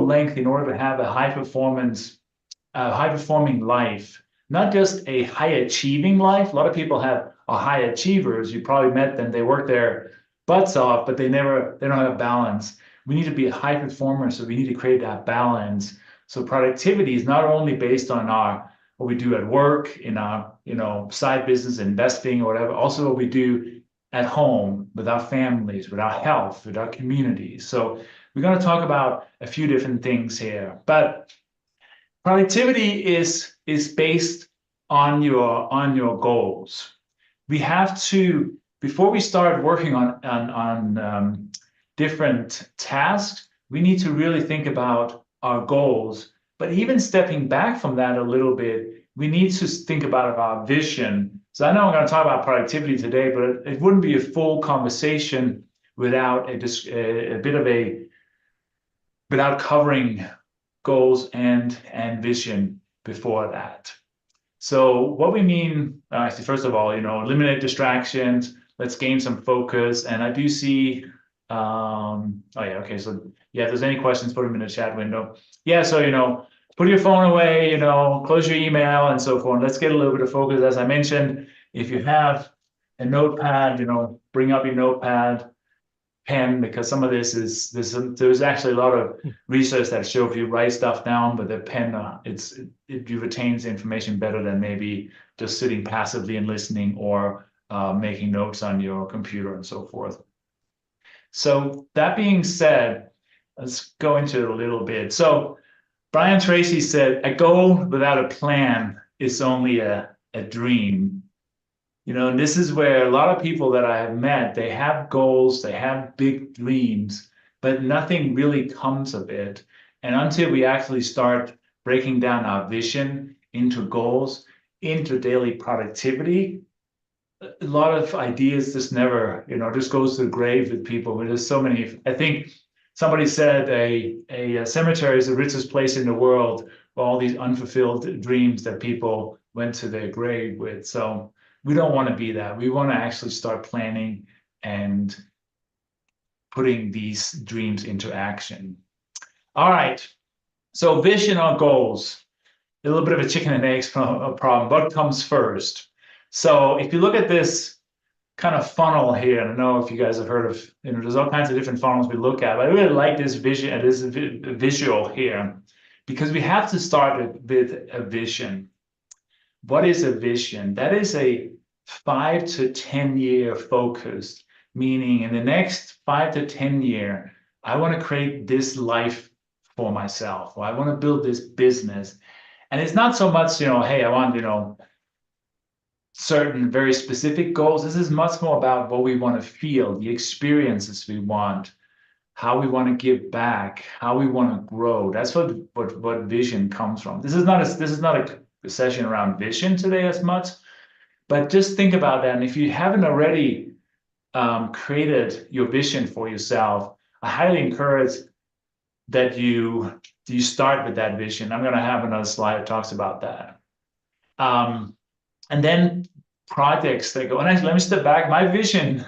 critical length in order to have a high-performing life, not just a high-achieving life. A lot of people are high achievers. You probably met them. They work their butts off, but they don't have balance. We need to be a high performer, so we need to create that balance. So productivity is not only based on what we do at work, in our side business, investing or whatever, also what we do at home with our families, with our health, with our communities. So we're going to talk about a few different things here, but productivity is based on your goals. We have to, before we start working on different tasks, we need to really think about our goals. But even stepping back from that a little bit, we need to think about our vision. So I know I'm going to talk about productivity today, but it wouldn't be a full conversation without without covering goals and vision before that. So what we mean, actually, first of all, eliminate distractions. Let's gain some focus. And I do see, oh yeah, okay. So yeah, if there's any questions, put them in the chat window. Yeah, so, put your phone away, close your email and so forth. Let's get a little bit of focus. As I mentioned, if you have a notepad, bring up your notepad, pen, because some of this there's actually a lot of research that show if you write stuff down with a pen, it retains information better than maybe just sitting passively and listening or making notes on your computer and so forth. So that being said, let's go into it a little bit. So Brian Tracy said, a goal without a plan is only a dream. And this is where a lot of people that I have met, they have goals, they have big dreams, but nothing really comes of it. And until we actually start breaking down our vision into goals, into daily productivity, a lot of ideas just never, just goes to the grave with people. But there's so many. I think somebody said a cemetery is the richest place in the world for all these unfulfilled dreams that people went to their grave with. So we don't want to be that. We want to actually start planning and putting these dreams into action. All right. So vision or goals, a little bit of a chicken and eggs problem. What comes first? So if you look at this kind of funnel here, I don't know if you guys have heard of, there's all kinds of different funnels we look at, but I really like this vision, this visual here, because we have to start with a vision. What is a vision? That is a 5 to 10 year focus, meaning in the next 5 to 10 years, I want to create this life for myself, or I want to build this business. And it's not so much, hey, I want, certain very specific goals. This is much more about what we want to feel, the experiences we want, how we want to give back, how we want to grow. That's what vision comes from. This is not a session around vision today as much, but just think about that. And if you haven't already created your vision for yourself, I highly encourage that you start with that vision. I'm going to have another slide that talks about that. And then projects that go, and actually, let me step back. My vision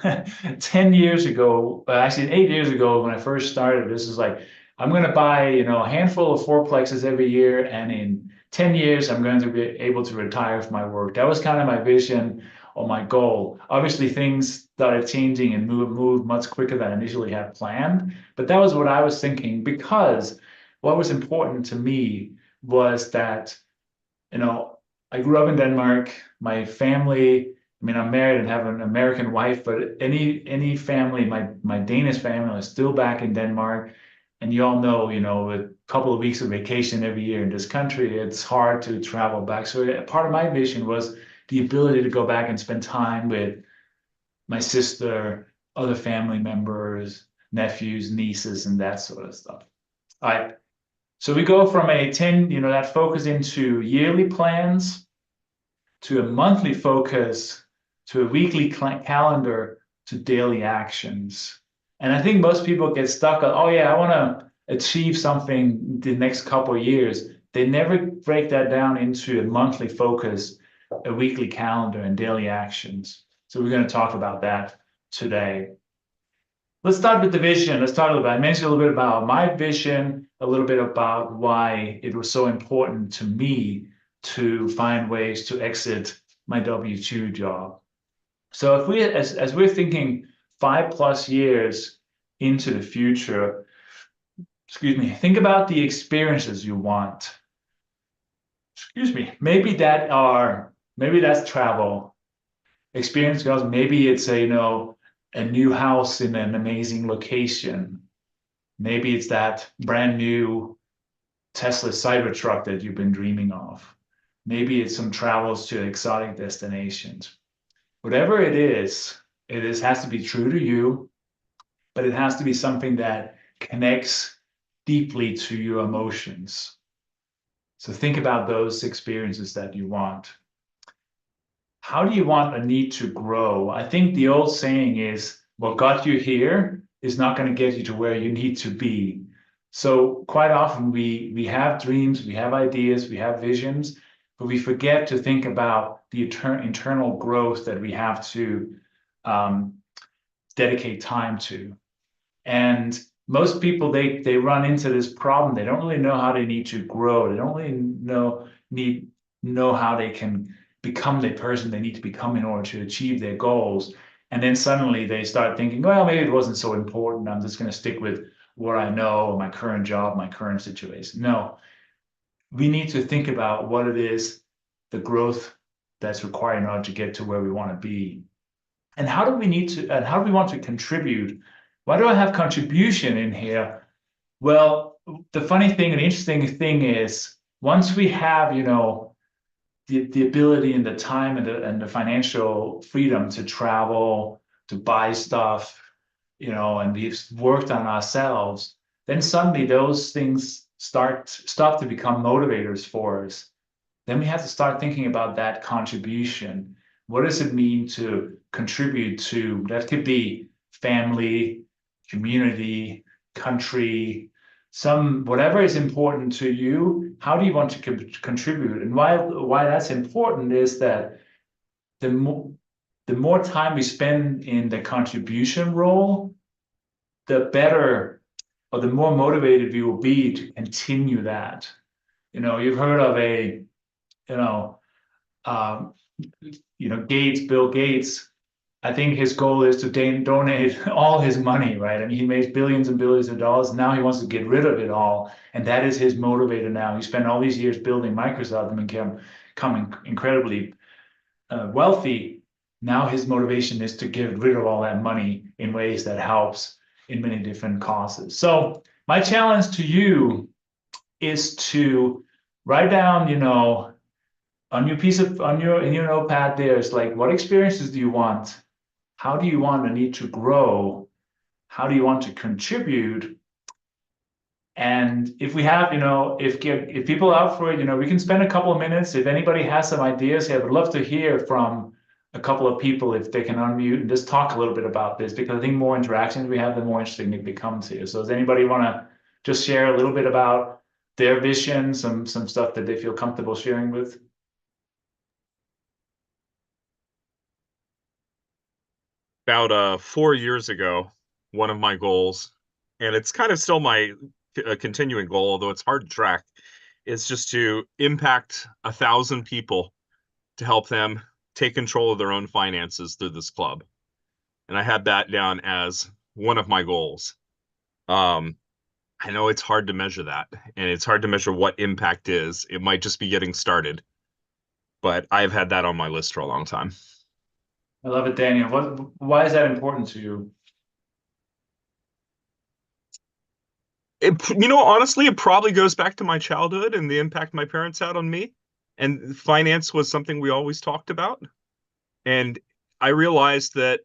10 years ago, actually 8 years ago, when I first started, this is like, I'm going to buy, a handful of fourplexes every year. And in 10 years, I'm going to be able to retire from my work. That was kind of my vision or my goal. Obviously, things started changing and moved much quicker than I initially had planned. But that was what I was thinking, because what was important to me was that, I grew up in Denmark. My family, I'm married and have an American wife, but any family, my Danish family is still back in Denmark. And you all know, a couple of weeks of vacation every year in this country, it's hard to travel back. So part of my vision was the ability to go back and spend time with my sister, other family members, nephews, nieces, and that sort of stuff. All right. So we go from that focus into yearly plans, to a monthly focus, to a weekly calendar, to daily actions. And I think most people get stuck on, oh yeah, I want to achieve something the next couple of years. They never break that down into a monthly focus, a weekly calendar, and daily actions. So we're going to talk about that today. Let's start with the vision. I mentioned a little bit about my vision. a little bit about why it was so important to me to find ways to exit my W-2 job. So if we, as we're thinking 5+ years into the future, excuse me, think about the experiences you want. Excuse me, maybe that's travel. Experience goes, maybe it's a new house in an amazing location. Maybe it's that brand new Tesla Cybertruck that you've been dreaming of. Maybe it's some travels to exotic destinations. Whatever it is has to be true to you, but it has to be something that connects deeply to your emotions. So think about those experiences that you want. How do you want a need to grow? I think the old saying is, what got you here is not going to get you to where you need to be. So quite often we have dreams, we have ideas, we have visions, but we forget to think about the internal growth that we have to um, dedicate time to. And most people they run into this problem. They don't really know how they need to grow. They don't really know how they can become the person they need to become in order to achieve their goals. And then suddenly they start thinking, well, maybe it wasn't so important. I'm just going to stick with what I know, my current job, my current situation. No, we need to think about what it is, the growth that's required in order to get to where we want to be. And how do we want to contribute? Why do I have contribution in here? Well, the funny thing and interesting thing is once we have, the ability and the time and the financial freedom to travel, to buy stuff, and we've worked on ourselves, then suddenly those things stop to become motivators for us. Then we have to start thinking about that contribution. What does it mean to contribute to? That could be family, community, country, whatever is important to you. How do you want to contribute? And why that's important is that the more time we spend in the contribution role, the better or the more motivated we will be to continue that. You've heard of you know, um, Bill Gates. I think his goal is to donate all his money, right? I mean, he made billions and billions of dollars. Now he wants to get rid of it all. And that is his motivator now. He spent all these years building Microsoft and become incredibly wealthy. Now his motivation is to get rid of all that money in ways that helps in many different causes. So my challenge to you is to write down, in your notepad, there's like, what experiences do you want? How do you want to need to grow? How do you want to contribute? And if we have, if people are up for it, we can spend a couple of minutes. If anybody has some ideas, I would love to hear from a couple of people if they can unmute and just talk a little bit about this, because I think more interactions we have, the more interesting it becomes here. So does anybody want to just share a little bit about their vision, some stuff that they feel comfortable sharing with? About 4 years ago, one of my goals, and it's kind of still my continuing goal, although it's hard to track, is just to impact 1,000 people to help them take control of their own finances through this club. And I had that down as one of my goals. Um, I know it's hard to measure that, and it's hard to measure what impact is. It might just be getting started, but I've had that on my list for a long time. I love it, Daniel. Why is that important to you? Honestly, it probably goes back to my childhood and the impact my parents had on me. And finance was something we always talked about. And I realized that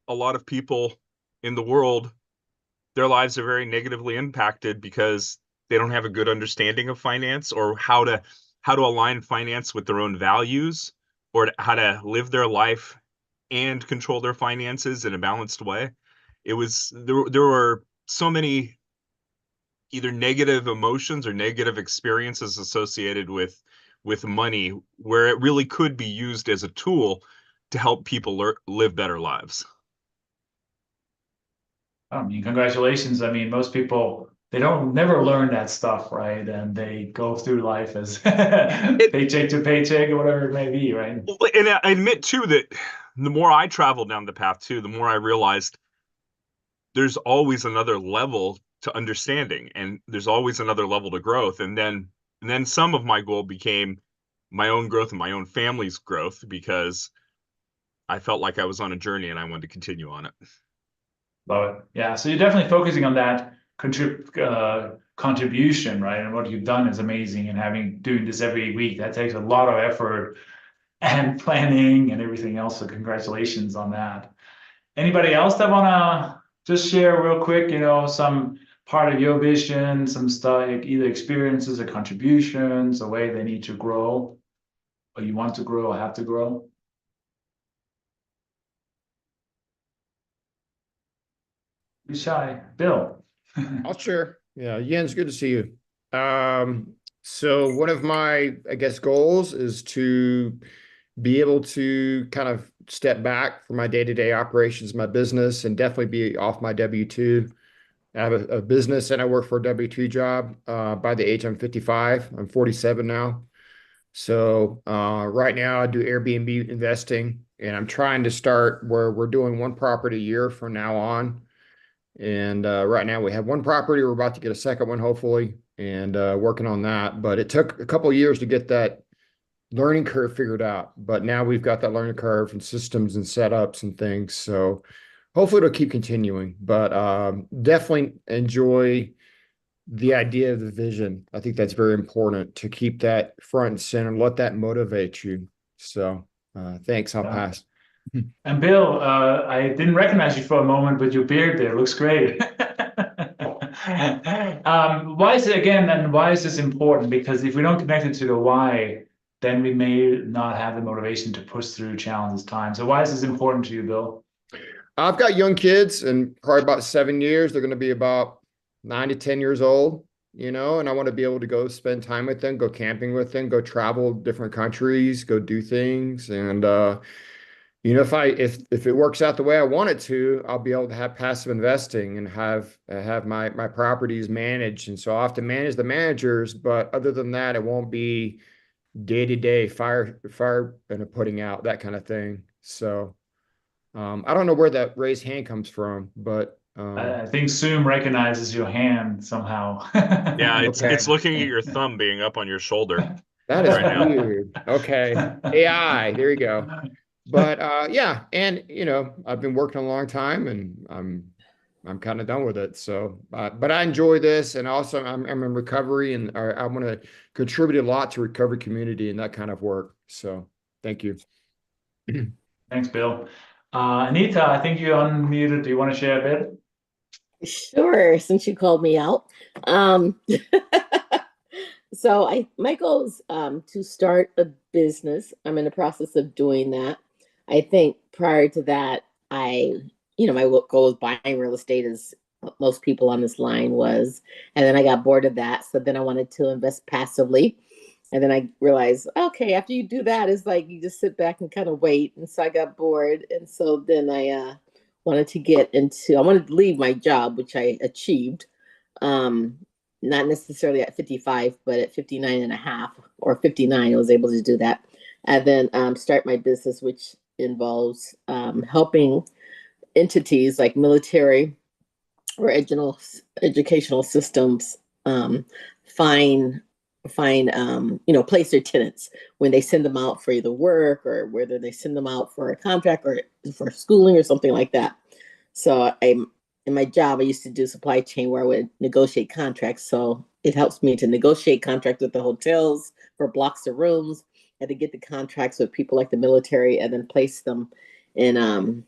a lot of people in the world, their lives are very negatively impacted because they don't have a good understanding of finance or how to align finance with their own values or how to live their life and control their finances in a balanced way. There were so many either negative emotions or negative experiences associated with money where it really could be used as a tool to help people live better lives. I mean, congratulations. I mean, most people they don't never learn that stuff, right? And they go through life as It, paycheck to paycheck or whatever it may be, right? and I admit too that the more I travel down the path too, the more I realized there's always another level to understanding, and there's always another level to growth. And then some of my goal became my own growth and my own family's growth, because I felt like I was on a journey and I wanted to continue on it. Love it. Yeah. So you're definitely focusing on that contribution, right? And what you've done is amazing. And doing this every week, that takes a lot of effort and planning and everything else. So congratulations on that. Anybody else that wanna just share real quick, some part of your vision, some stuff, like either experiences or contributions, a way they need to grow, or you want to grow or have to grow? Be shy. Bill. I'll share. Yeah, Jens, good to see you. So one of my, I guess, goals is to be able to kind of step back from my day-to-day operations, my business, and definitely be off my W-2. I have a business and I work for a W-2 job. By the age I'm 55, I'm 47 now. So right now I do Airbnb investing, and I'm trying to start where we're doing one property a year from now on. And right now we have one property. We're about to get a second one, hopefully, and working on that. But it took a couple of years to get that learning curve figured out. But now we've got that learning curve and systems and setups and things. So hopefully it'll keep continuing. But definitely enjoy the idea of the vision. I think that's very important to keep that front and center, let that motivate you. So thanks. I'll pass. And Bill, I didn't recognize you for a moment, but your beard there looks great. Why is it again, and why is this important? Because if we don't connect it to the why, then we may not have the motivation to push through challenges time. So why is this important to you, Bill? I've got young kids, and probably about 7 years, they're going to be about 9 to 10 years old, and I want to be able to go spend time with them, go camping with them, go travel different countries, go do things. And, if it works out the way I want it to, I'll be able to have passive investing and have my properties managed. And so I have to manage the managers, but other than that, it won't be day-to-day fire and putting out, that kind of thing. So I don't know where that raised hand comes from, but I think Zoom recognizes your hand somehow. Yeah, it's Okay. it's looking at your thumb being up on your shoulder that is right now. weird. Okay. AI, there you go. But yeah, and I've been working a long time, and I'm kind of done with it. So, but I enjoy this, and also I'm in recovery, and I want to contribute a lot to recovery community and that kind of work. So, thank you. Thanks, Bill. Anita, I think you're unmuted. Do you want to share a bit? Sure, since you called me out. So my goal is to start a business. I'm in the process of doing that. I think prior to that, my goal was buying real estate, as most people on this line was. And then I got bored of that. So then I wanted to invest passively. And then I realized, okay, after you do that, it's like you just sit back and kind of wait. And so I got bored. And so then I wanted to leave my job, which I achieved. Not necessarily at 55, but at 59 and a half or 59, I was able to do that. And then start my business, which involves helping entities like military or educational systems find place their tenants when they send them out for either work, or whether they send them out for a contract or for schooling or something like that. So in my job, I used to do supply chain where I would negotiate contracts. So it helps me to negotiate contracts with the hotels for blocks of rooms, and to get the contracts with people like the military, and then place them in,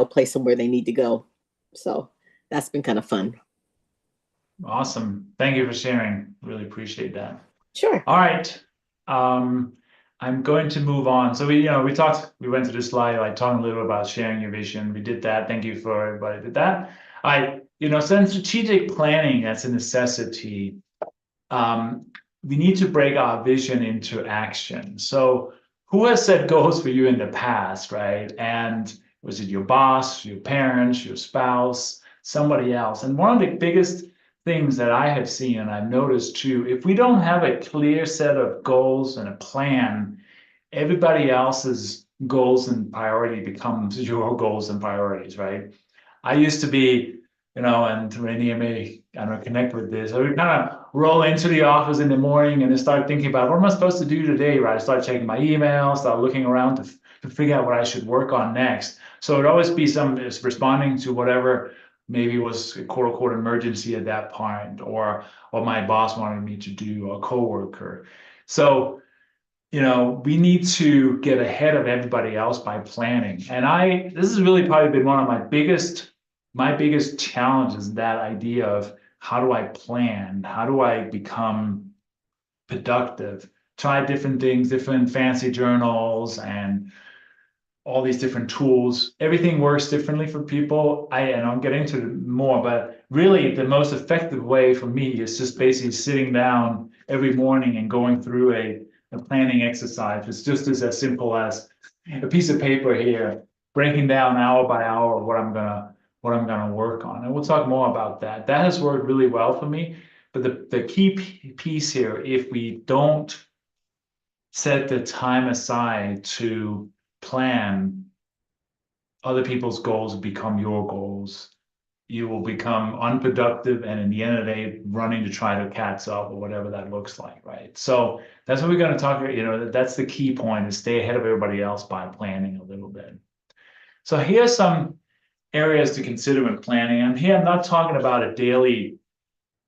place them where they need to go. So that's been kind of fun. Awesome. Thank you for sharing. Really appreciate that. Sure. All right. I'm going to move on. So we went to this slide, like talking a little about sharing your vision. We did that. Thank you for everybody that did that. So in strategic planning, that's a necessity. We need to break our vision into action. So who has set goals for you in the past, right? And was it your boss, your parents, your spouse, somebody else? And one of the biggest things that I have seen and I've noticed too, if we don't have a clear set of goals and a plan, everybody else's goals and priority becomes your goals and priorities, right? I used to be, and Rainy may, I don't know, connect with this. I would kind of roll into the office in the morning and then start thinking about what am I supposed to do today, right? I start checking my emails, start looking around to figure out what I should work on next. So it'd always be responding to whatever maybe was a quote unquote emergency at that point, or what my boss wanted me to do, or a coworker. So we need to get ahead of everybody else by planning. And this has really probably been one of my biggest challenges, that idea of how do I plan? How do I become productive? Try different things, different fancy journals and all these different tools. Everything works differently for people. And I'll get into it more, but really the most effective way for me is just basically sitting down every morning and going through a planning exercise. It's just as simple as a piece of paper here, breaking down hour by hour what I'm gonna work on. And we'll talk more about that. That has worked really well for me. But the key piece here, if we don't set the time aside to plan, other people's goals become your goals. You will become unproductive, and in the end of the day, running to try to catch up, or whatever that looks like, right? So that's what we're going to talk about. That's the key point, is stay ahead of everybody else by planning a little bit. So here's some areas to consider when planning. And here I'm not talking about a daily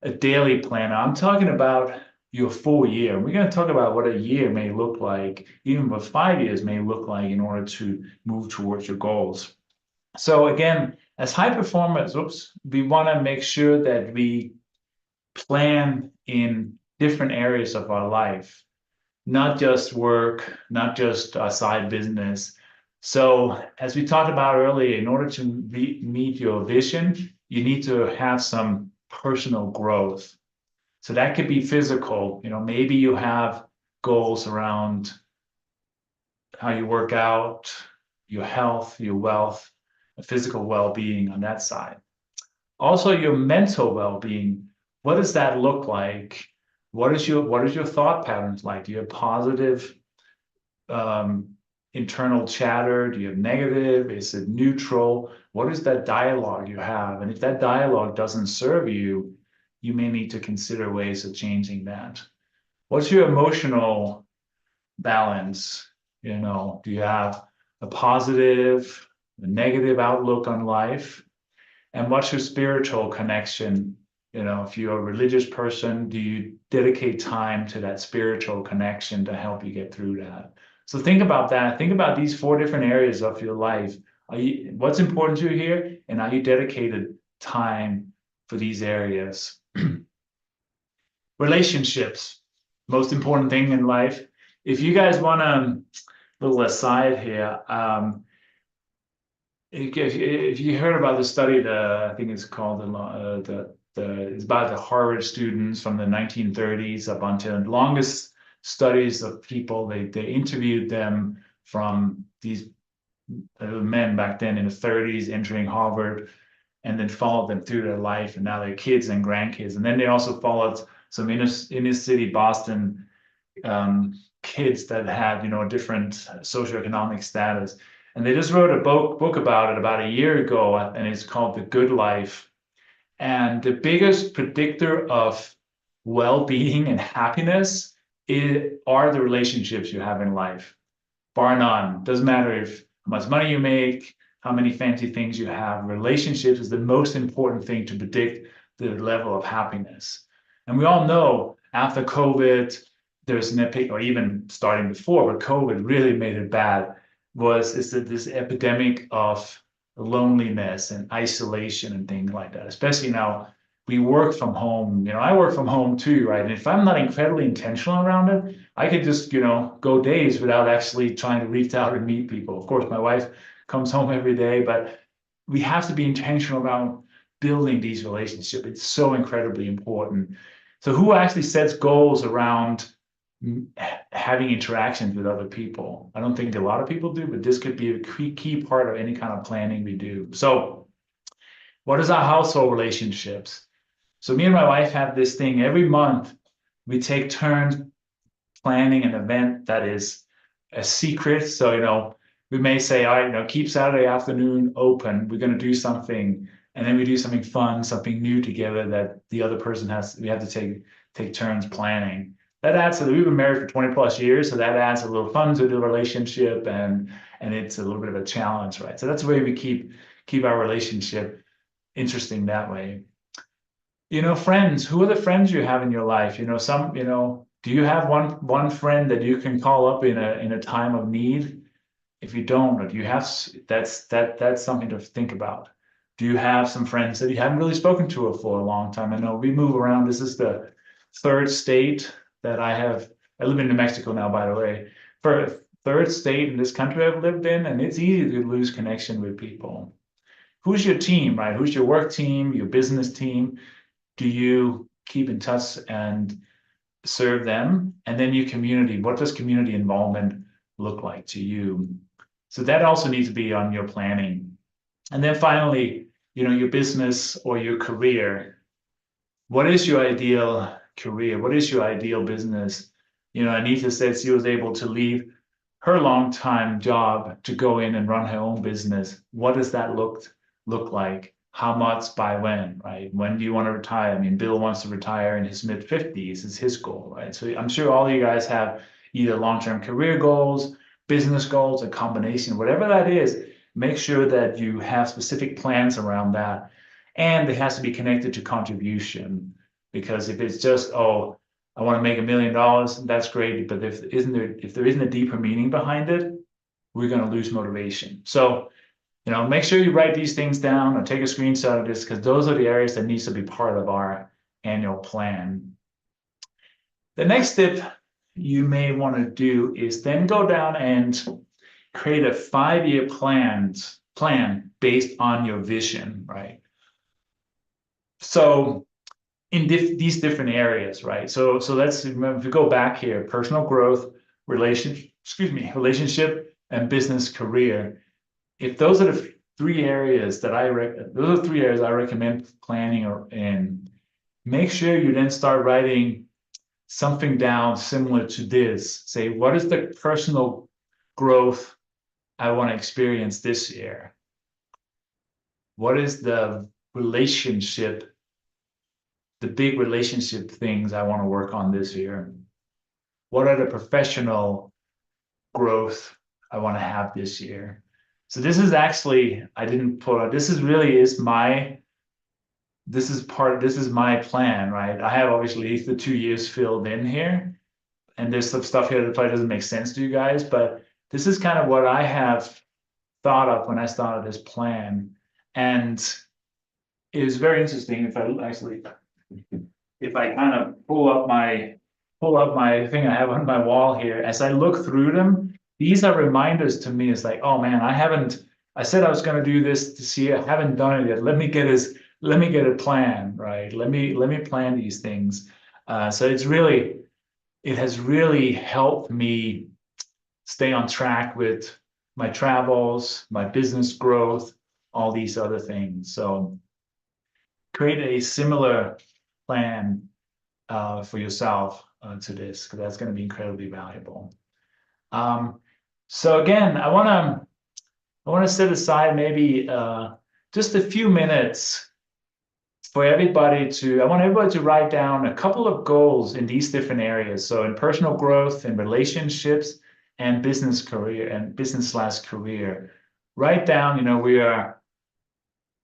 planner. I'm talking about your full year. We're going to talk about what a year may look like, even what 5 years may look like, in order to move towards your goals. So again, as high performers, we want to make sure that we plan in different areas of our life, not just work, not just a side business. So as we talked about earlier, in order to meet your vision, you need to have some personal growth. So that could be physical. Maybe you have goals around how you work out, your health, your wealth, physical well-being on that side. Also, your mental well-being. What does that look like? What is your thought patterns like? Do you have positive internal chatter? Do you have negative? Is it neutral? What is that dialogue you have? And if that dialogue doesn't serve you, you may need to consider ways of changing that. What's your emotional balance? Do you have a positive, a negative outlook on life? And what's your spiritual connection? If you're a religious person, do you dedicate time to that spiritual connection to help you get through that? So think about that. Think about these 4 different areas of your life. What's important to you here? And are you dedicated time for these areas? Relationships, most important thing in life. If you guys want a little aside here, if you heard about the study, I think it's called it's about the Harvard students from the 1930s, a bunch of longest studies of people. They interviewed them from these men back then in the 30s entering Harvard, and then followed them through their life, and now they're kids and grandkids. And then they also followed some inner city Boston kids that had different socioeconomic status. And they just wrote a book about it about a year ago, and it's called The Good Life. And the biggest predictor of well-being and happiness are the relationships you have in life, bar none. Doesn't matter how much money you make, how many fancy things you have. Relationships is the most important thing to predict the level of happiness. And we all know after COVID, there's an epic, or even starting before, but COVID really made it bad, is that this epidemic of loneliness and isolation and things like that. Especially now, we work from home. I work from home too, right? And if I'm not incredibly intentional around it, I could just, go days without actually trying to reach out and meet people. Of course, my wife comes home every day, but we have to be intentional about building these relationships. It's so incredibly important. So who actually sets goals around having interactions with other people? I don't think a lot of people do, but this could be a key part of any kind of planning we do. So what is our household relationships? So me and my wife have this thing every month. We take turns planning an event that is a secret. So, we may say, all right, keep Saturday afternoon open. We're going to do something. And then we do something fun, something new together that the other person we have to take turns planning. That adds to we've been married for 20 plus years. So that adds a little fun to the relationship and it's a little bit of a challenge, right? So that's the way we keep our relationship interesting that way. Friends, who are the friends you have in your life? Do you have one friend that you can call up in a time of need? If you don't, or do you have that's something to think about. Do you have some friends that you haven't really spoken to for a long time? I know we move around. This is the third state that I have. I live in New Mexico now, by the way. For a third state in this country I've lived in, and it's easy to lose connection with people. Who's your team, right? Who's your work team, your business team? Do you keep in touch and serve them? And then your community, what does community involvement look like to you? So that also needs to be on your planning. And then finally, your business or your career. What is your ideal career? What is your ideal business? Anita said she was able to leave her long-time job to go in and run her own business. What does that look like? How much by when, right? When do you want to retire? I mean, Bill wants to retire in his mid-50s is his goal, right? So I'm sure all you guys have either long-term career goals, business goals, a combination, whatever that is, make sure that you have specific plans around that. And it has to be connected to contribution. Because if it's just, oh, I want to make $1 million, that's great. But if there isn't a deeper meaning behind it, we're going to lose motivation. So make sure you write these things down or take a screenshot of this because those are the areas that needs to be part of our annual plan. The next step you may want to do is then go down and create a 5-year plan based on your vision, right? So in these different areas, right? So let's remember, if we go back here, personal growth, relationship, and business career. If those are the three areas I recommend planning in, make sure you then start writing something down similar to this. Say, what is the personal growth I want to experience this year? What is the big relationship things I want to work on this year? What are the professional growth I want to have this year? So this is actually, I didn't put out, this is my plan, right? I have obviously the 2 years filled in here, and there's some stuff here that probably doesn't make sense to you guys, but this is kind of what I have thought of when I started this plan. And it was very interesting if I kind of pull up my thing I have on my wall here, as I look through them, these are reminders to me. It's like, oh man, I said I was going to do this year. I haven't done it yet. Let me get a plan, right? Let me plan these things. So it has really helped me stay on track with my travels, my business growth, all these other things. So create a similar plan for yourself to this, because that's going to be incredibly valuable. So again, I want to set aside maybe just a few minutes I want everybody to write down a couple of goals in these different areas. So in personal growth, in relationships, and business career. Write down, we are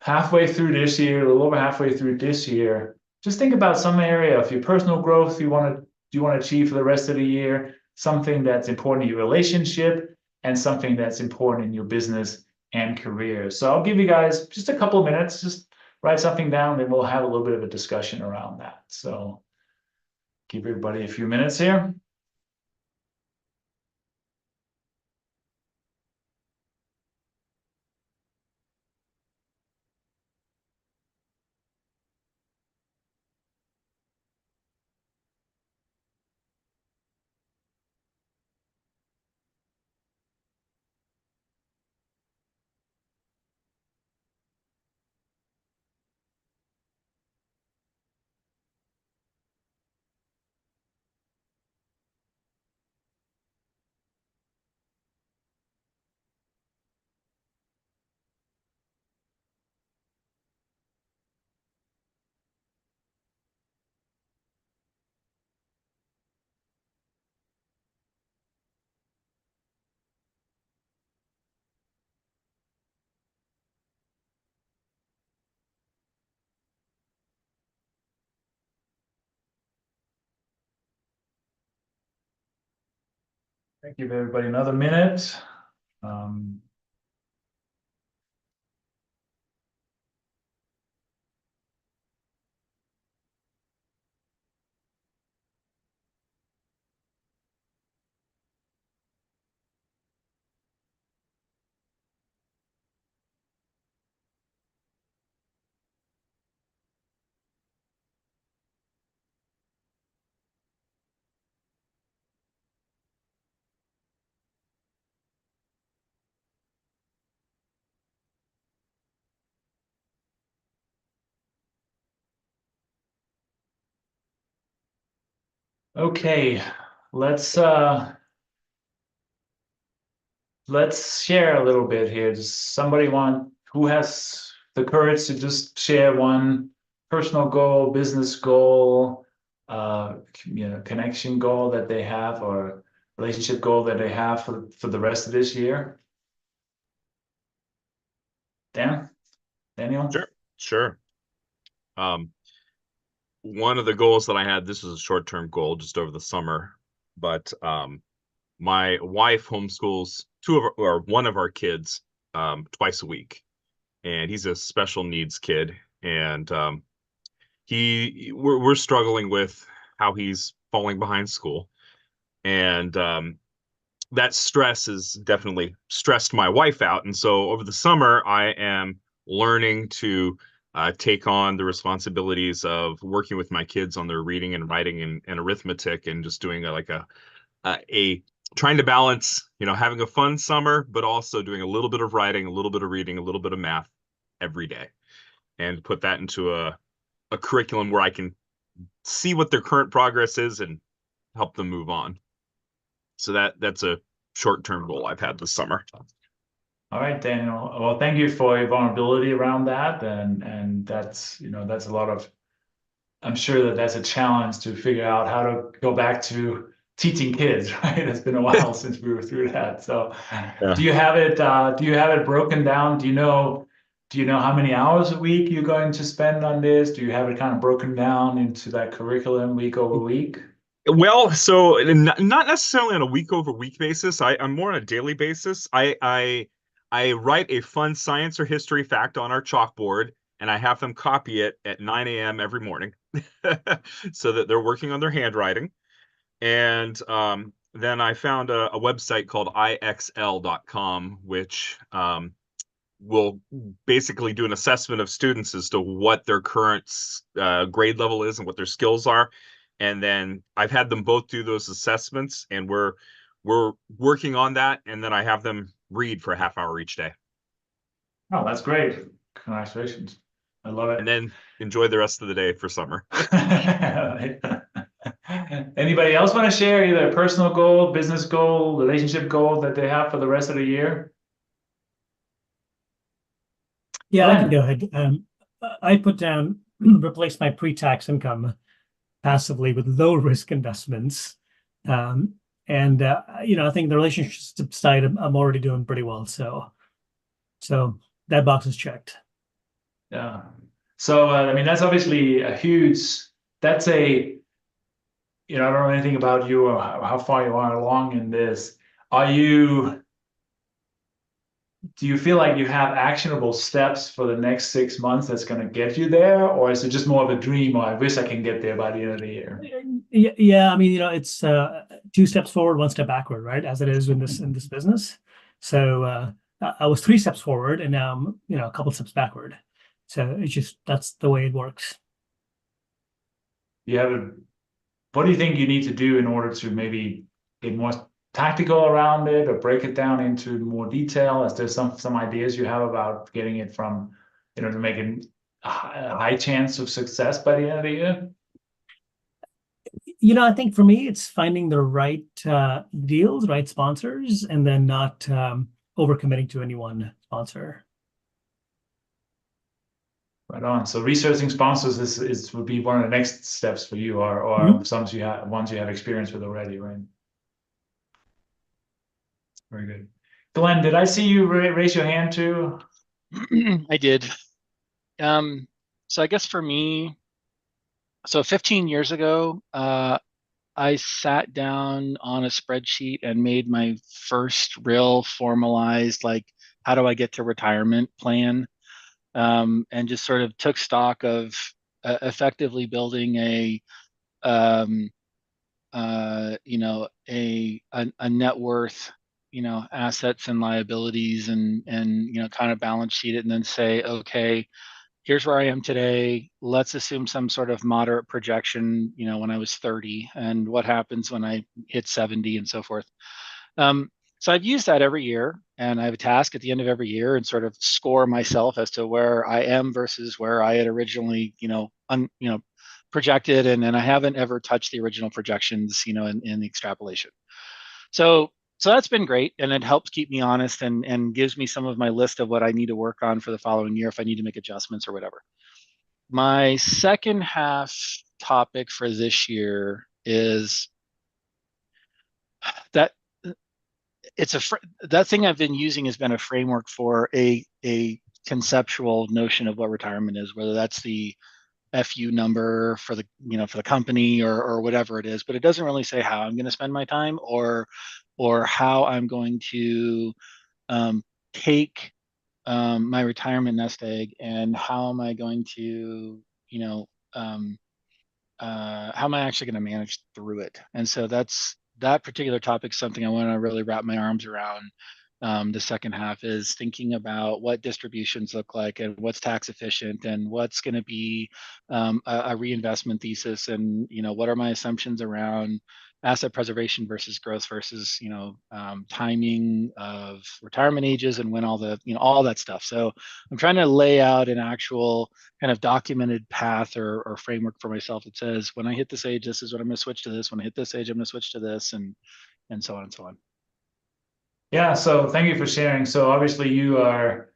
halfway through this year, a little over halfway through this year. Just think about some area of your personal growth you want to achieve for the rest of the year, something that's important in your relationship, and something that's important in your business and career. So I'll give you guys just a couple of minutes, just write something down, and we'll have a little bit of a discussion around that. So give everybody a few minutes here. Give everybody another minute. Um, okay, let's share a little bit here. Does somebody who has the courage to just share one personal goal, business goal, connection goal that they have, or relationship goal that they have for the rest of this year? Daniel? Sure. One of the goals that I had, this was a short-term goal just over the summer, but my wife homeschools one of our kids twice a week, and he's a special needs kid, and we're struggling with how he's falling behind school, and that stress has definitely stressed my wife out. And so over the summer, I am learning to take on the responsibilities of working with my kids on their reading and writing and arithmetic, and just doing a trying to balance, having a fun summer, but also doing a little bit of writing, a little bit of reading, a little bit of math every day, and put that into a curriculum where I can see what their current progress is and help them move on. So that's a short-term goal I've had this summer. All right, Daniel. Well, thank you for your vulnerability around that, and that's that's a lot of. I'm sure that's a challenge to figure out how to go back to teaching kids. Right, it's been a while since we were through that. So, Yeah. do you have it? Do you have it broken down? Do you know how many hours a week you're going to spend on this? Do you have it kind of broken down into that curriculum week over week? Well, so not necessarily on a week over week basis. I'm more on a daily basis. I write a fun science or history fact on our chalkboard, and I have them copy it at 9 a.m. every morning, so that they're working on their handwriting. And then I found a website called ixl.com, which will basically do an assessment of students as to what their current grade level is and what their skills are. And then I've had them both do those assessments, and we're working on that. And then I have them read for a half hour each day. Oh, that's great. Congratulations. I love it. And then enjoy the rest of the day for summer. Anybody else want to share either a personal goal, business goal, relationship goal that they have for the rest of the year? Yeah, I can Glenn. go ahead. I put down replace my pre-tax income passively with low risk investments. And I think the relationship side I'm already doing pretty well. So that box is checked. Yeah. So, I mean, that's obviously that's I don't know anything about you or how far you are along in this. Do you feel like you have actionable steps for the next 6 months that's going to get you there? Or is it just more of a dream, or I wish I can get there by the end of the year? Yeah. I mean, it's 2 steps forward, 1 step backward, right? As it is in this business. So I was 3 steps forward, and now I'm a couple steps backward. So that's the way it works. What do you think you need to do in order to maybe get more tactical around it, or break it down into more detail? Is there some ideas you have about getting it from, to making a high chance of success by the end of the year? I think for me, it's finding the right deals, right sponsors, and then not overcommitting to any one sponsor. Right on. So researching sponsors would be one of the next steps for you, or ones you have experience with already, right? Very good. Glenn, did I see you raise your hand too? I did. So I guess for me, 15 years ago, I sat down on a spreadsheet and made my first real formalized, like, how do I get to retirement plan? And just sort of took stock of effectively building um, a net worth, assets and liabilities, and kind of balance sheet it, and then say, okay, here's where I am today. Let's assume some sort of moderate projection, when I was 30, and what happens when I hit 70, and so forth. So I've used that every year, and I have a task at the end of every year and sort of score myself as to where I am versus where I had originally, projected, and I haven't ever touched the original projections, in the extrapolation. So that's been great, and it helps keep me honest and gives me some of my list of what I need to work on for the following year if I need to make adjustments or whatever. My second half topic for this year is that that thing I've been using has been a framework for a conceptual notion of what retirement is, whether that's the FU number for the company or whatever it is, but it doesn't really say how I'm going to spend my time or how I'm going to take my retirement nest egg, and how am I going to, how am I actually going to manage through it? And so that particular topic is something I want to really wrap my arms around. The second half is thinking about what distributions look like and what's tax efficient and what's going to be a reinvestment thesis, and what are my assumptions around asset preservation versus growth versus timing of retirement ages and when all that stuff. So I'm trying to lay out an actual kind of documented path or framework for myself that says, when I hit this age, this is what I'm going to switch to this. When I hit this age, I'm going to switch to this, and so on and so on. Yeah, so thank you for sharing. So obviously you're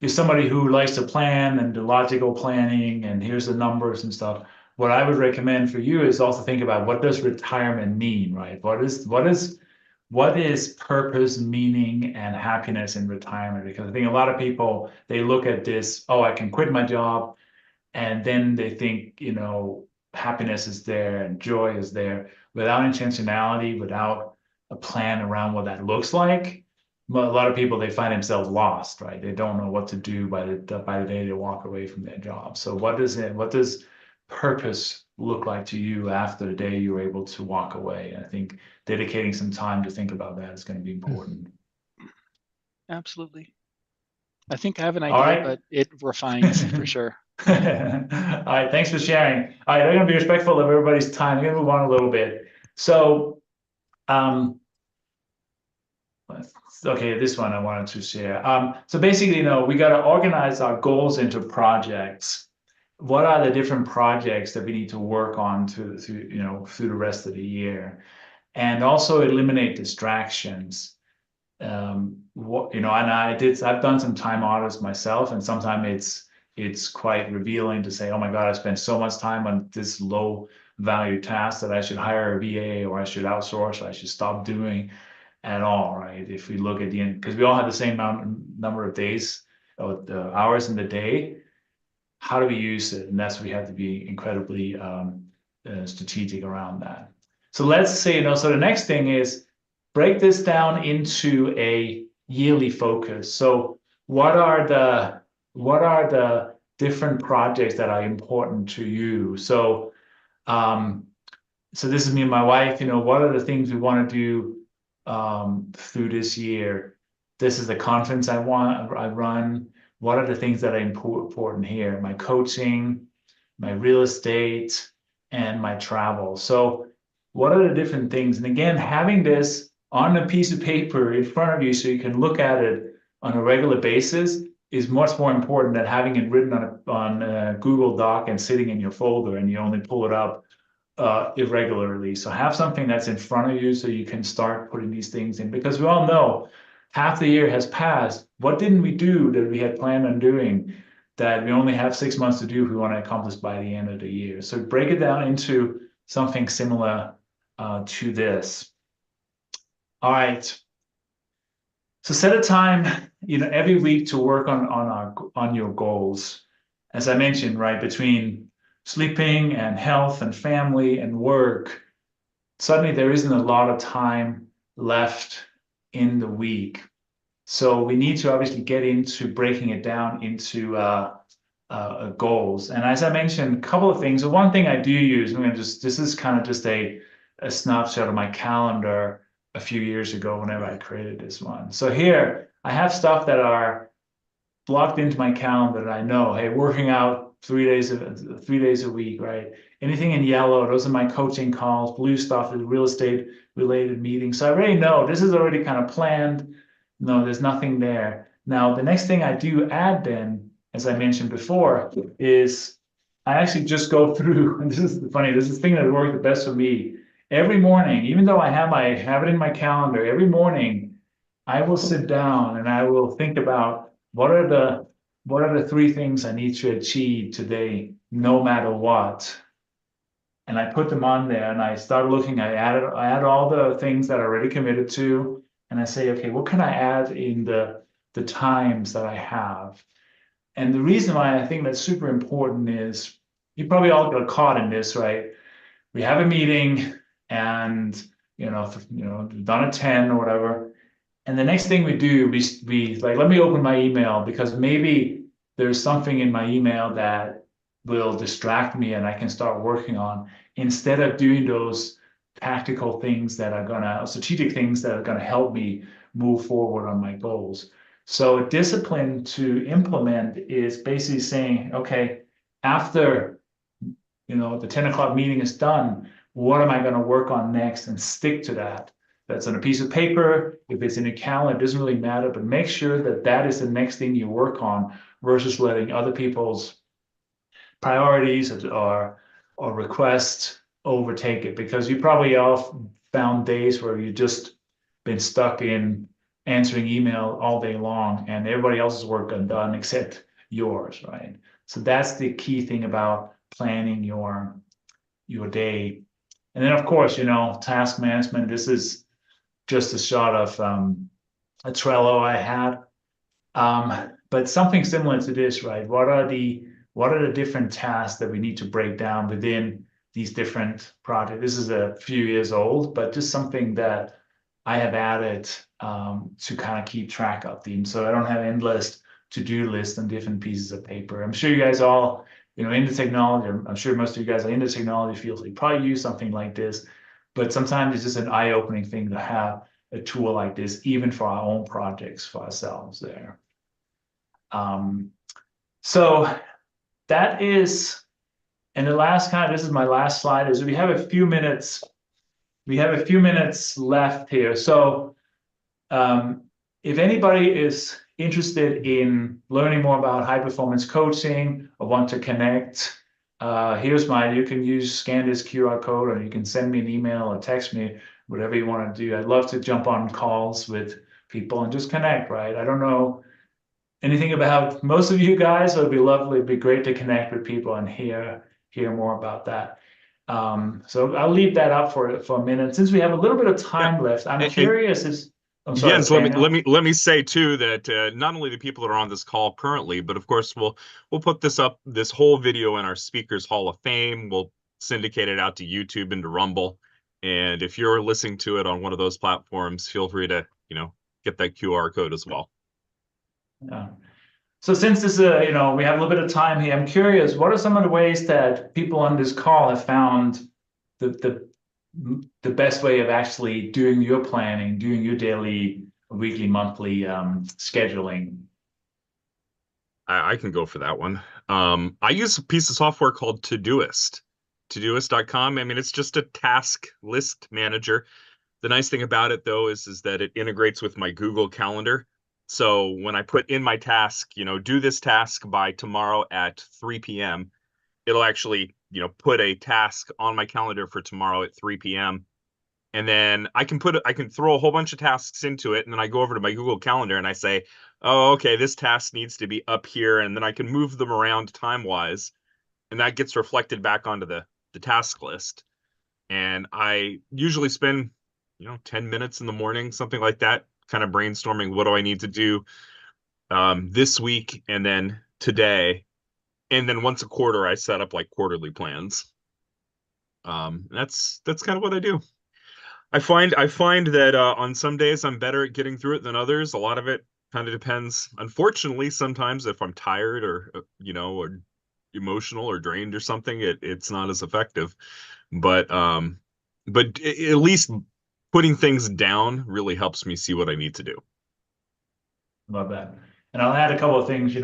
somebody who likes to plan and do logical planning, and here's the numbers and stuff. What I would recommend for you is also think about, what does retirement mean, right? What is purpose, meaning, and happiness in retirement? Because I think a lot of people, they look at this, oh, I can quit my job, and then they think, happiness is there and joy is there, without intentionality, without a plan around what that looks like. A lot of people, they find themselves lost, right? They don't know what to do by the day they walk away from their job. So what does purpose look like to you after the day you're able to walk away? And I think dedicating some time to think about that is going to be important. Absolutely. I think I have an All idea, right. but it refines for sure. All right, thanks for sharing. All right, I'm going to be respectful of everybody's time. I'm going to move on a little bit. So, okay, this one I wanted to share. So basically, we got to organize our goals into projects. What are the different projects that we need to work on through the rest of the year, and also eliminate distractions. And I've done some time audits myself, and sometimes it's quite revealing to say, oh my God, I spent so much time on this low value task that I should hire a VA, or I should outsource, or I should stop doing at all, right? If we look at the end, because we all have the same number of days or the hours in the day, how do we use it? And that's where we have to be incredibly strategic around that. So let's say, so the next thing is break this down into a yearly focus. So what are the different projects that are important to you? So so this is me and my wife, what are the things we want to do through this year? This is the conference I run. What are the things that are important here? My coaching, my real estate, and my travel. So what are the different things? And again, having this on a piece of paper in front of you so you can look at it on a regular basis is much more important than having it written on a Google Doc and sitting in your folder and you only pull it up irregularly. So have something that's in front of you so you can start putting these things in, because we all know half the year has passed. What didn't we do that we had planned on doing that we only have 6 months to do if we want to accomplish by the end of the year? So break it down into something similar to this. All right. So set a time, every week to work on your goals. As I mentioned, right, between sleeping and health and family and work, suddenly there isn't a lot of time left in the week. So we need to obviously get into breaking it down into goals. And as I mentioned, a couple of things. The one thing I do use, this is kind of just a snapshot of my calendar a few years ago whenever I created this one. So here I have stuff that are blocked into my calendar that I know, hey, working out 3 days a week, right? Anything in yellow, those are my coaching calls. Blue stuff is real estate related meetings. So I already know this is already kind of planned. No, there's nothing there. Now, the next thing I do add then, as I mentioned before, is I actually just go through, and this is funny, this is the thing that worked the best for me. Every morning, even though I have it in my calendar, every morning I will sit down and I will think about what are the 3 things I need to achieve today, no matter what. And I put them on there and I start looking, I add all the things that I already committed to, and I say, okay, what can I add in the times that I have? And the reason why I think that's super important is you probably all got caught in this, right? We have a meeting and done at 10 or whatever. And the next thing we do, we like, let me open my email because maybe there's something in my email that will distract me and I can start working on, instead of doing those tactical things strategic things that are gonna help me move forward on my goals. So discipline to implement is basically saying, okay, after the 10 o'clock meeting is done, what am I gonna work on next and stick to that? That's on a piece of paper, if it's in a calendar, it doesn't really matter, but make sure that that is the next thing you work on versus letting other people's priorities or requests overtake it, because you probably all found days where you just been stuck in answering email all day long and everybody else's work got done except yours, right? So that's the key thing about planning your day. And then of course, task management, this is just a shot of a Trello I had. But something similar to this, right? What are the different tasks that we need to break down within these different projects? This is a few years old, but just something that I have added to kind of keep track of them. So I don't have endless to-do lists on different pieces of paper. I'm sure you guys all, into technology, I'm sure most of you guys are into technology fields. So you probably use something like this, but sometimes it's just an eye-opening thing to have a tool like this, even for our own projects for ourselves there. So that is, and the last this is my last slide, is we have a few minutes left here. So if anybody is interested in learning more about high performance coaching or want to connect, you can scan this QR code, or you can send me an email or text me, whatever you want to do. I'd love to jump on calls with people and just connect, right? I don't know anything about most of you guys, so it'd be lovely, it'd be great to connect with people and hear more about that. So I'll leave that up for a minute. Since we have a little bit of time left, I'm curious. I'm sorry, Jens, let me say too that not only the people that are on this call currently, but of course we'll put this whole video in our Speakers Hall of Fame. We'll syndicate it out to YouTube and to Rumble. And if you're listening to it on one of those platforms, feel free to get that QR code as well. Yeah. So since this, we have a little bit of time here, I'm curious, what are some of the ways that people on this call have found the best way of actually doing your planning, doing your daily, weekly, monthly scheduling? I can go for that one. I use a piece of software called Todoist, Todoist.com. I mean, it's just a task list manager. The nice thing about it, though, is that it integrates with my Google Calendar. So when I put in my task, do this task by tomorrow at 3 p.m., it'll actually, put a task on my calendar for tomorrow at 3 p.m. And then I can throw a whole bunch of tasks into it. And then I go over to my Google Calendar and I say, oh, okay, this task needs to be up here. And then I can move them around time-wise. And that gets reflected back onto the task list. And I usually spend, 10 minutes in the morning, something like that, kind of brainstorming what do I need to do this week and then today. And then once a quarter, I set up like quarterly plans. That's kind of what I do. I find that on some days I'm better at getting through it than others. A lot of it kind of depends. Unfortunately, sometimes if I'm tired or or emotional or drained or something, it's not as effective. But at least putting things down really helps me see what I need to do. Love that. And I'll add a couple of things,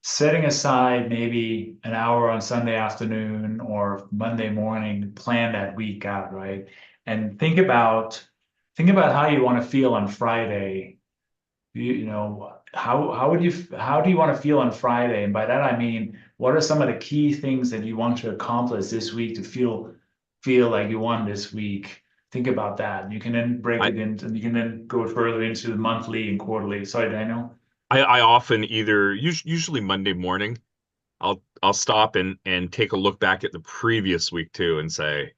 setting aside maybe an hour on Sunday afternoon or Monday morning to plan that week out, right? And think about how you want to feel on Friday. How do you want to feel on Friday? And by that I mean, what are some of the key things that you want to accomplish this week to feel like you won this week? Think about that. You can then break it into, and you can then go further into the monthly and quarterly. Sorry, Daniel. I often usually Monday morning, I'll stop and take a look back at the previous week too and say,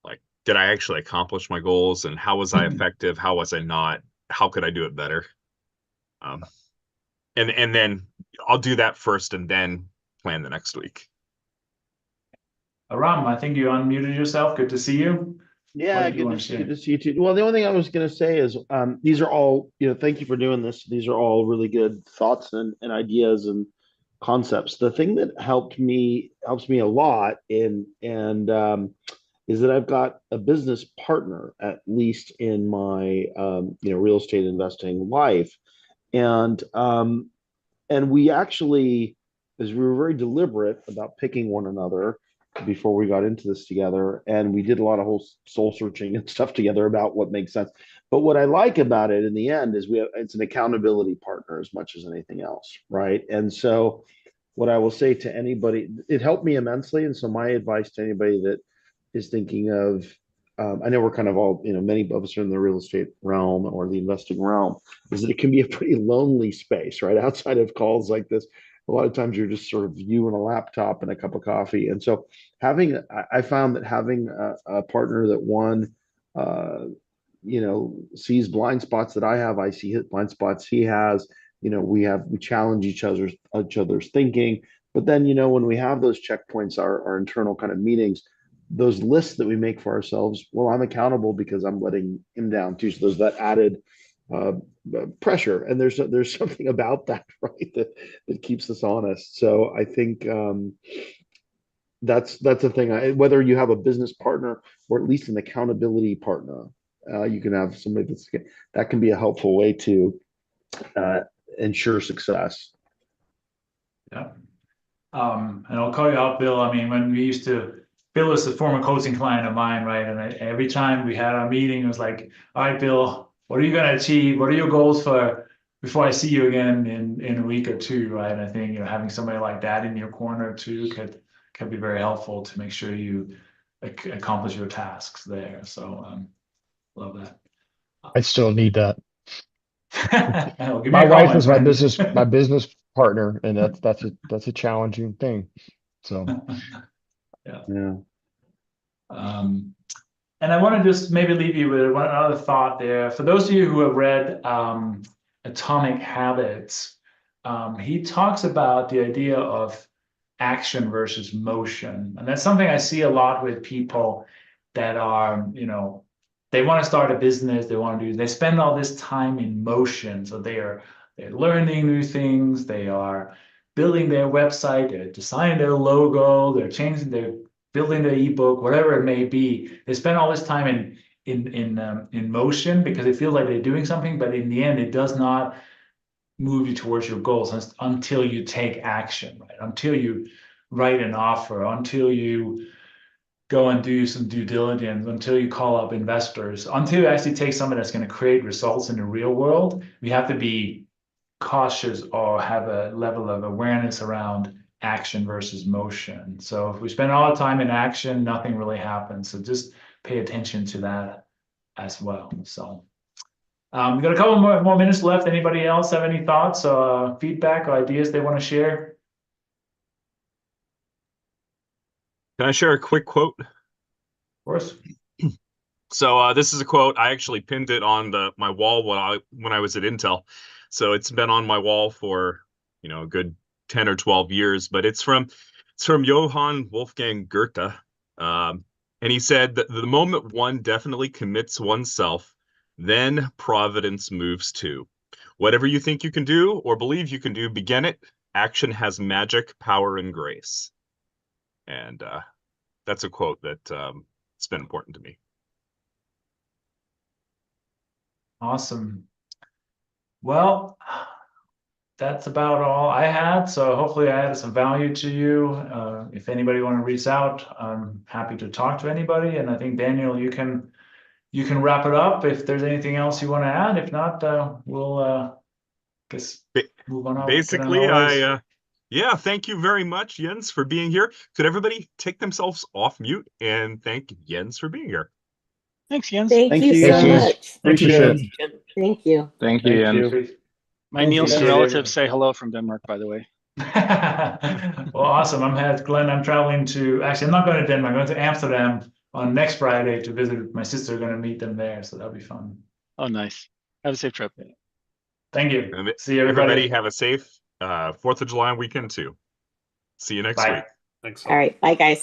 like, did I actually accomplish my goals, and how was I effective? How was I not? How could I do it better? And then I'll do that first and then plan the next week. Aram, I think you unmuted yourself. Good to see you. Yeah, What did you good want to, to share? good to see you too. Well, the only thing I was going to say is these are all, thank you for doing this. These are all really good thoughts and ideas and concepts. The thing that helps me a lot is that I've got a business partner, at least in my real estate investing life. And we actually, as we were very deliberate about picking one another before we got into this together, and we did a lot of whole soul searching and stuff together about what makes sense. But what I like about it in the end is it's an accountability partner as much as anything else, right? And so what I will say to anybody, it helped me immensely. And so my advice to anybody that is thinking of, I know we're kind of all, many of us are in the real estate realm or the investing realm, is that it can be a pretty lonely space, right? Outside of calls like this, a lot of times you're just sort of you and a laptop and a cup of coffee. And so I found that having a partner that sees blind spots that I have, I see blind spots he has, we challenge each other's thinking. But then, when we have those checkpoints, our internal kind of meetings, those lists that we make for ourselves, well, I'm accountable because I'm letting him down too. So there's that added pressure, and there's something about that, right, that keeps us honest. So I think that's the thing. Whether you have a business partner or at least an accountability partner, you can have somebody that can be a helpful way to ensure success. Yeah. And I'll call you out, Bill. I mean, when we used to, Bill is a former coaching client of mine, right? And every time we had our meeting, it was like, all right, Bill, what are you going to achieve? What are your goals for before I see you again in a week or two, right? And I think, having somebody like that in your corner too could be very helpful to make sure you accomplish your tasks there. So, love that. I still need that. Well, give me My a wife comment, is my man. business partner, and that's a challenging thing. So Yeah. And I want to just maybe leave you with one other thought there. For those of you who have read Atomic Habits, he talks about the idea of action versus motion. And that's something I see a lot with people that are, they want to start a business, they spend all this time in motion. So they're learning new things, they are building their website, they're designing their logo, they're building their ebook, whatever it may be. They spend all this time in motion because they feel like they're doing something, but in the end, it does not move you towards your goals until you take action, right? Until you write an offer, until you go and do some due diligence, until you call up investors, until you actually take something that's going to create results in the real world. We have to be cautious or have a level of awareness around action versus motion. So if we spend all the time in action, nothing really happens. So just pay attention to that as well. So we've got a couple more minutes left. Anybody else have any thoughts or feedback or ideas they want to share? Can I share a quick quote? Of course. So this is a quote. I actually pinned it on my wall when I was at Intel. So it's been on my wall for a good 10 or 12 years. But it's from Johann Wolfgang Goethe. And he said that the moment one definitely commits oneself, then providence moves too. Whatever you think you can do or believe you can do, begin it. Action has magic, power, and grace. And that's a quote that it's been important to me. Awesome. Well, that's about all I had. So hopefully I added some value to you. If anybody want to reach out, I'm happy to talk to anybody. And I think Daniel, you can wrap it up if there's anything else you want to add. If not, we'll guess move on. Basically, yeah, thank you very much, Jens, for being here. Could everybody take themselves off mute and thank Jens for being here? Thanks, Jens. Thank you Thank so you. much. Appreciate it. Thank you. Thank you, Jens. My Thank you. Nielsen Appreciate it. relatives say hello from Denmark, by the way. Well, awesome. Glenn, I'm traveling I'm not going to Denmark. I'm going to Amsterdam on next Friday to visit my sister. Going to meet them there, so that'll be fun. Oh, nice. Have a safe trip. Thank you. And See you, everybody. have a safe 4th of July weekend too. See you next Bye. week. Thanks. All right. Bye, guys.